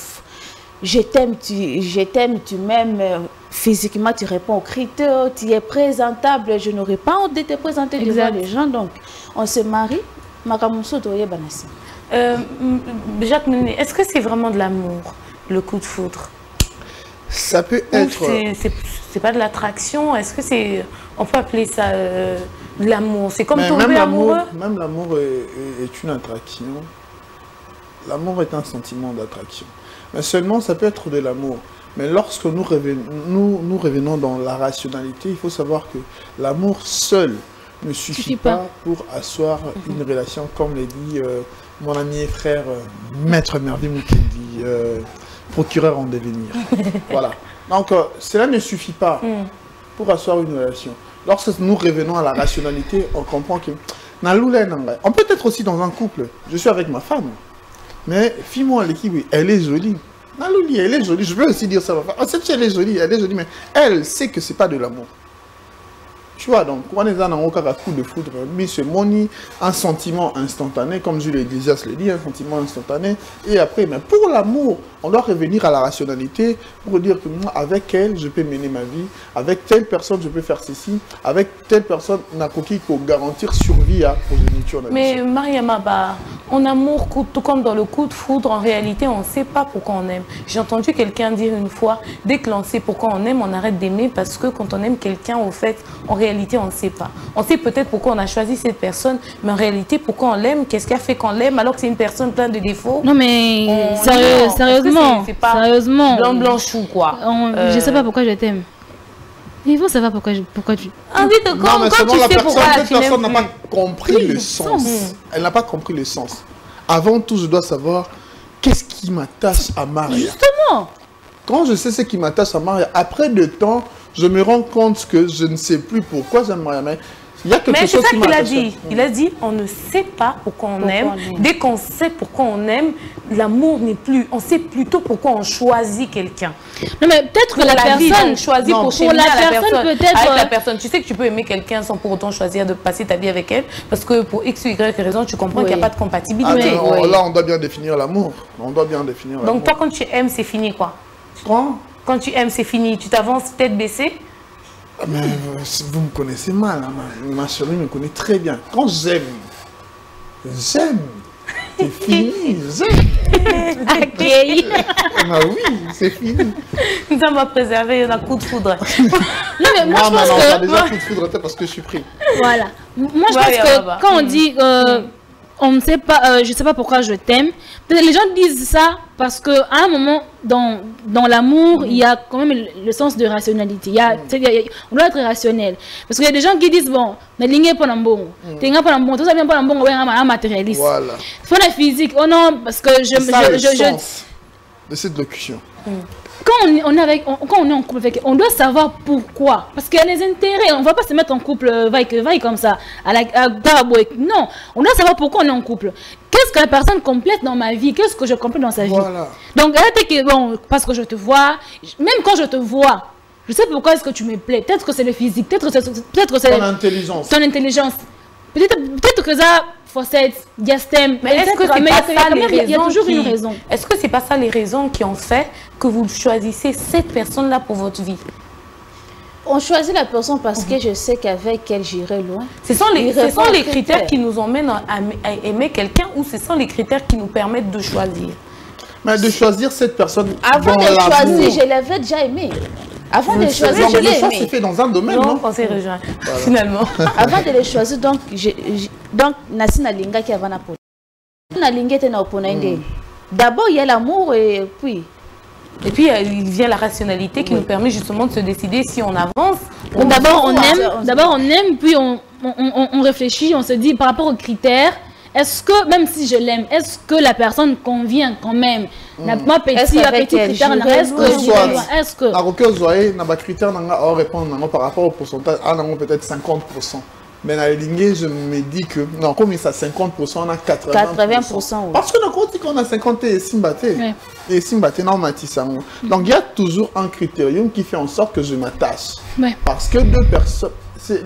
je t'aime, tu m'aimes. Physiquement, tu réponds aux critères, tu es présentable. Je n'aurais pas honte de te présenter devant les gens. Donc, on se marie. Jacques Menet, est-ce que c'est vraiment de l'amour, le coup de foudre? Ça peut être... C'est pas de l'attraction. Est-ce que c'est... On peut appeler ça de l'amour? C'est comme tomber amoureux? Même l'amour est une attraction. L'amour est un sentiment d'attraction. Mais seulement, ça peut être de l'amour. Mais lorsque nous revenons dans la rationalité, il faut savoir que l'amour seul ne suffit pas pour asseoir une relation, comme l'a dit mon ami et frère Maître Mervi Mukendi, procureur en devenir. Voilà. Donc, cela ne suffit pas pour asseoir une relation. Lorsque nous revenons à la rationalité, on comprend que... On peut être aussi dans un couple. Je suis avec ma femme. Mais, fille-moi, l'équipe, elle est jolie. Nalouli, elle est jolie. Je veux aussi dire ça. Elle est jolie, mais elle sait que ce n'est pas de l'amour. Tu vois, donc, quand on est dans un coup de foudre, c'est un sentiment instantané, comme Jules Iglesias le dit, un sentiment instantané. Et après, mais pour l'amour, on doit revenir à la rationalité pour dire que moi, avec elle, je peux mener ma vie. Avec telle personne, je peux faire ceci. Avec telle personne, on a coquille pour garantir survie à progéniture. Mais Mariama, en amour, tout comme dans le coup de foudre, en réalité, on ne sait pas pourquoi on aime. J'ai entendu quelqu'un dire une fois, dès que l'on sait pourquoi on aime, on arrête d'aimer parce que quand on aime quelqu'un, au fait, en réalité, on ne sait pas. On sait peut-être pourquoi on a choisi cette personne, mais en réalité, pourquoi on l'aime, qu'est-ce qui a fait qu'on l'aime alors que c'est une personne pleine de défauts? Non, mais sérieusement, sérieusement. Blanc-chou, quoi. Je ne sais pas pourquoi je t'aime. Il faut savoir pourquoi tu... Envie de quand tu sais pourquoi cette personne n'a pas compris le sens. Elle n'a pas compris le sens. Avant tout, je dois savoir qu'est-ce qui m'attache à Maria. Justement. Quand je sais ce qui m'attache à Maria, après de temps, je me rends compte que je ne sais plus pourquoi j'aime Maria. Mais il y a quelque chose qui m'attache. Mais c'est ça qu'il a dit. Il a dit, on ne sait pas pourquoi on aime. Dès qu'on sait pourquoi on aime, l'amour n'est plus. On sait plutôt pourquoi on choisit quelqu'un. Non, mais peut-être que la personne choisit pour la personne peut-être avec la personne. Tu sais que tu peux aimer quelqu'un sans pour autant choisir de passer ta vie avec elle, parce que pour X ou Y raison, tu comprends qu'il n'y a pas de compatibilité. Là, on doit bien définir l'amour. On doit bien définir l'amour. Donc toi, quand tu aimes, c'est fini, quoi. Quand tu aimes, c'est fini. Tu t'avances tête baissée. Mais vous me connaissez mal, hein, ma chérie me connaît très bien. Quand j'aime, c'est fini, j'aime. Ah oui, c'est fini. Ça m'a préservé un coup de foudre. Non, mais moi, je pense que... déjà coup de foudre parce que je suis pris. Voilà. Moi, je pense que quand on dit... on ne sait pas, je ne sais pas pourquoi je t'aime. Les gens disent ça parce qu'à un moment, dans l'amour, il y a quand même le sens de rationalité. On doit être rationnel. Parce qu'il y a des gens qui disent, bon, on est pas bon, tout ça vient pas bon, on est un matérialiste. Voilà. Il faut la physique. Oh non, parce que je de cette locution. quand on est en couple avec, on doit savoir pourquoi. Parce qu'il y a les intérêts. On ne va pas se mettre en couple vaille comme ça. Non, on doit savoir pourquoi on est en couple. Qu'est-ce que la personne complète dans ma vie? Qu'est-ce que je complète dans sa vie? Donc, parce que je te vois, même quand je te vois, je sais pourquoi est-ce que tu me plais. Peut-être que c'est le physique, peut-être que c'est ton intelligence. Ton intelligence. Peut-être que ça, Fawcett, Diastème, mais est-ce que c'est pas ça les raisons? Il y a toujours une raison. Est-ce que c'est pas ça les raisons qui ont fait que vous choisissez cette personne-là pour votre vie? On choisit la personne parce que je sais qu'avec elle, j'irai loin. Ce sont les critères qui nous emmènent à aimer quelqu'un ou ce sont les critères qui nous permettent de choisir? Mais de choisir cette personne. Avant de choisir, je l'avais déjà aimé. Avant de les choisir, je l'ai aimé. Le choix se fait dans un domaine, non? On s'est rejoint, finalement. Avant de les choisir, donc, Nassi Nalinga qui avait Napoli. Nalinga était Naponainde. D'abord, il y a l'amour et puis... Et puis, il vient la rationalité qui nous permet justement de se décider si on avance. D'abord, on aime, puis on réfléchit, on se dit par rapport aux critères, est-ce que, même si je l'aime, est-ce que la personne convient quand même? Moi, petit critère, est-ce que... À aucun zoé, n'a pas critère, on répond par rapport au pourcentage, on a peut-être 50%. Mais dans les lignées, je me dis que, non, comme il y a 50%, on a 80%. Oui. Parce que qu'on a 50 et Simbaté. Et Simbaté, non, Matissango. Donc, il y a toujours un critérium qui fait en sorte que je m'attache. Parce que deux personnes...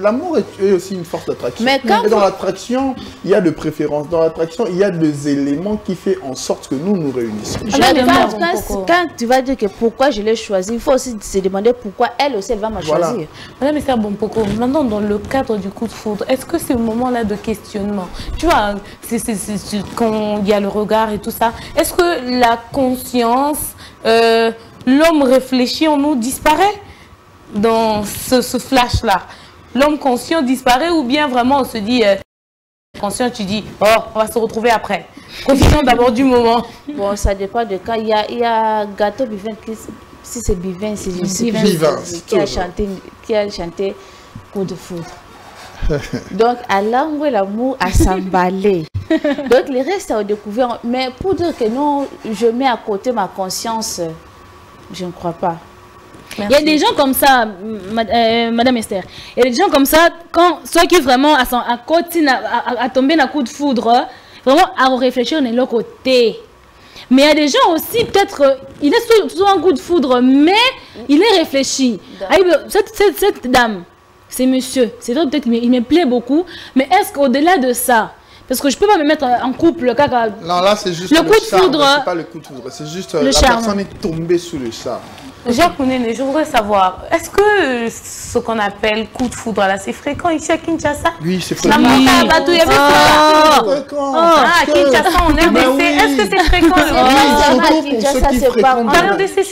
L'amour est aussi une force d'attraction. Mais dans l'attraction, il y a de préférences. Dans l'attraction, il y a des éléments qui font en sorte que nous nous réunissons. Quand tu vas dire que pourquoi je l'ai choisi, il faut aussi se demander pourquoi elle aussi, elle va me choisir. Madame Esther Bompoko, maintenant dans le cadre du coup de foudre, est-ce que c'est au moment-là de questionnement? Tu vois, quand il y a le regard et tout ça, est-ce que la conscience, l'homme réfléchi en nous disparaît dans ce flash-là? L'homme conscient disparaît ou bien vraiment on se dit, conscient, tu dis, oh, on va se retrouver après. Profitons d'abord du moment. Bon, ça dépend de cas. Il y a Gâteau Bivin, si c'est Bivin, c'est qui a chanté Coup de foudre. Donc, à l'amour et l'amour à s'emballer. Donc, les restes à découvrir. Mais pour dire que non, je mets à côté ma conscience, je ne crois pas. Merci. Il y a des gens comme ça, Madame Esther. Il y a des gens comme ça, quand ceux qui vraiment à tomber dans un coup de foudre, vraiment à réfléchir de leur côté. Mais il y a des gens aussi, peut-être, il est sous un coup de foudre, mais il est réfléchi. Cette dame, c'est monsieur, c'est vrai, peut-être qu'il me plaît beaucoup, mais est-ce qu'au-delà de ça, parce que je ne peux pas me mettre en couple. Non, là, c'est juste le coup de foudre. C'est pas le coup de foudre, c'est juste la personne est tombée sous le charme. Jacques Mounene, je voudrais savoir, est-ce que ce qu'on appelle coup de foudre, là, c'est fréquent ici à Kinshasa? Oui, c'est fréquent. Kinshasa, on est baissé. Est-ce que c'est fréquent?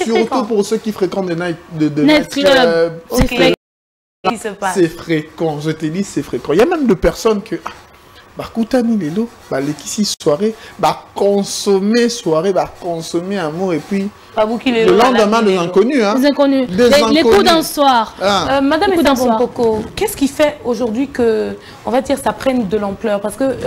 Surtout pour ceux qui fréquentent des nightclubs. C'est fréquent, je te dis, c'est fréquent. Il y a même des personnes que... Koutani Lelo, les soirée, consommer soirée, consommer amour et puis le lendemain des inconnus. Des inconnus. Les coups d'un soir. Madame Esther Bompoko, qu'est-ce qui fait aujourd'hui que, on va dire, ça prenne de l'ampleur? Parce que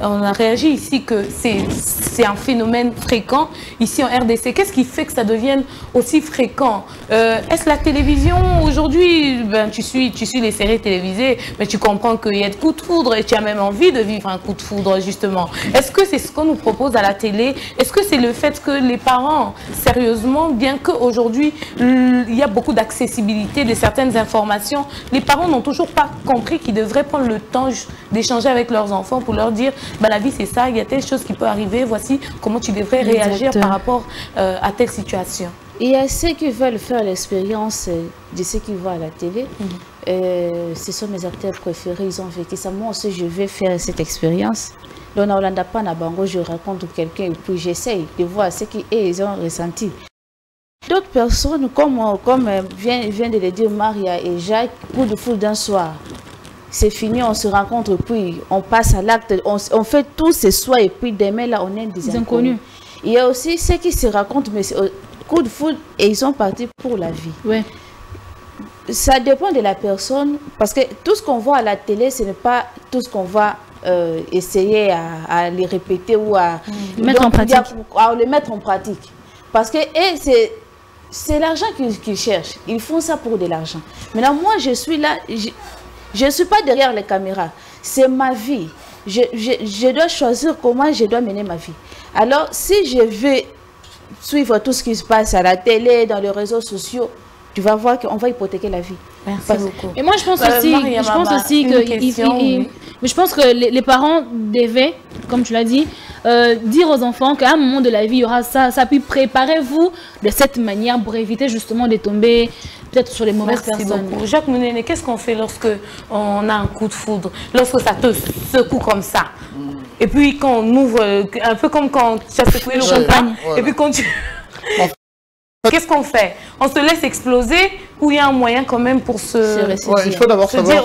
on a réagi ici que c'est un phénomène fréquent ici en RDC. Qu'est-ce qui fait que ça devienne aussi fréquent? Est-ce la télévision aujourd'hui? Tu suis les séries télévisées, mais tu comprends qu'il y a de coups de foudre et tu as même envie de vivre un coup de foudre, justement. Est-ce que c'est ce qu'on nous propose à la télé? Est-ce que c'est le fait que les parents, sérieusement, bien qu'aujourd'hui, il y a beaucoup d'accessibilité de certaines informations, les parents n'ont toujours pas compris qu'ils devraient prendre le temps d'échanger avec leurs enfants pour leur dire, la vie c'est ça, il y a telle chose qui peut arriver, voici comment tu devrais réagir par rapport à telle situation. Il y a ceux qui veulent faire l'expérience de ceux qui voient à la télé. Ce sont mes acteurs préférés, ils ont vécu ça. Moi aussi, je vais faire cette expérience. Donc, on n'a pas Bango, je rencontre quelqu'un et puis j'essaye de voir ce qu'ils ont ressenti. D'autres personnes, comme vient de le dire Maria et Jacques, coup de foudre d'un soir. C'est fini, on se rencontre, puis on passe à l'acte, on fait tout ce soir et puis demain, là, on est des inconnus. Il y a aussi ceux qui se racontent, mais coup de foudre et ils sont partis pour la vie. Ouais. Ça dépend de la personne, parce que tout ce qu'on voit à la télé, ce n'est pas tout ce qu'on va essayer à les répéter ou à le mettre en pratique. Parce que c'est l'argent qu'ils cherchent. Ils font ça pour de l'argent. Maintenant, moi, je suis là, je ne suis pas derrière les caméras. C'est ma vie. Je dois choisir comment je dois mener ma vie. Alors, si je veux suivre tout ce qui se passe à la télé, dans les réseaux sociaux, tu vas voir qu'on va hypothéquer la vie. Merci beaucoup. Et moi, je pense aussi que les parents devaient, comme tu l'as dit, dire aux enfants qu'à un moment de la vie, il y aura ça. Puis préparez-vous de cette manière pour éviter justement de tomber peut-être sur les mauvaises personnes. Beaucoup. Jacques Mounene, qu'est-ce qu'on fait lorsque on a un coup de foudre, lorsque ça te secoue comme ça? Et puis quand on ouvre, un peu comme quand tu as secoué le champagne, et puis quand tu... Qu'est-ce qu'on fait? On se laisse exploser ou il y a un moyen quand même pour il faut d'abord savoir dire,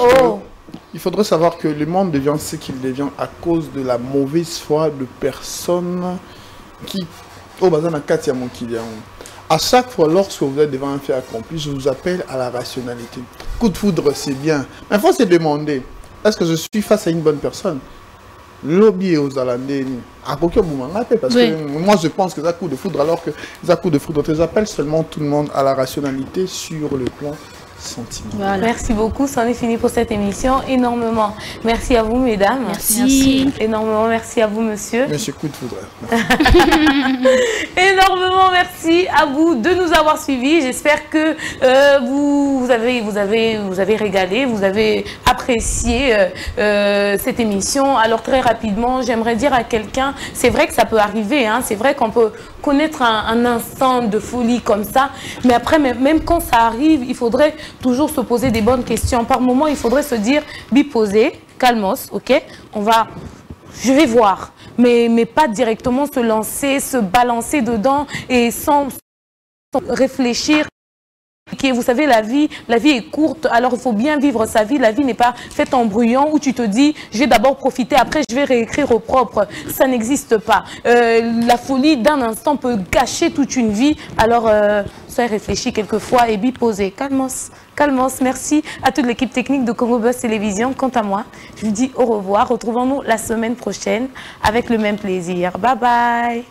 il faudrait savoir que le monde devient ce qu'il devient à cause de la mauvaise foi de personnes qui... Oh, à chaque fois, lorsque vous êtes devant un fait accompli, je vous appelle à la rationalité. Coup de foudre, c'est bien. Mais il faut se demander, est-ce que je suis face à une bonne personne? Lobby aux Alandais, à aucun moment, parce que moi je pense que ça coup de foudre, alors que ça coup de foudre, tu appelles seulement tout le monde à la rationalité sur le plan sentiment. Voilà. Merci beaucoup, c'en est fini pour cette émission. Énormément merci à vous, mesdames. Merci. Énormément merci à vous, monsieur. Monsieur coup de foudre. Énormément merci à vous de nous avoir suivis. J'espère que vous avez régalé, vous avez apprécié cette émission. Alors très rapidement, j'aimerais dire à quelqu'un, c'est vrai que ça peut arriver, hein, c'est vrai qu'on peut connaître un instant de folie comme ça, mais après, même quand ça arrive, il faudrait toujours se poser des bonnes questions. Par moment, il faudrait se dire, biposer, calmos, ok, je vais voir, mais pas directement se lancer, se balancer dedans et sans réfléchir. Vous savez, la vie est courte, alors il faut bien vivre sa vie. La vie n'est pas faite en brouillon où tu te dis, je vais d'abord profiter, après je vais réécrire au propre. Ça n'existe pas. La folie d'un instant peut gâcher toute une vie. Alors, soyez réfléchi quelquefois et biposez. Calmos, calmos. Merci à toute l'équipe technique de Congo Buzz Télévision. Quant à moi, je vous dis au revoir. Retrouvons-nous la semaine prochaine avec le même plaisir. Bye bye.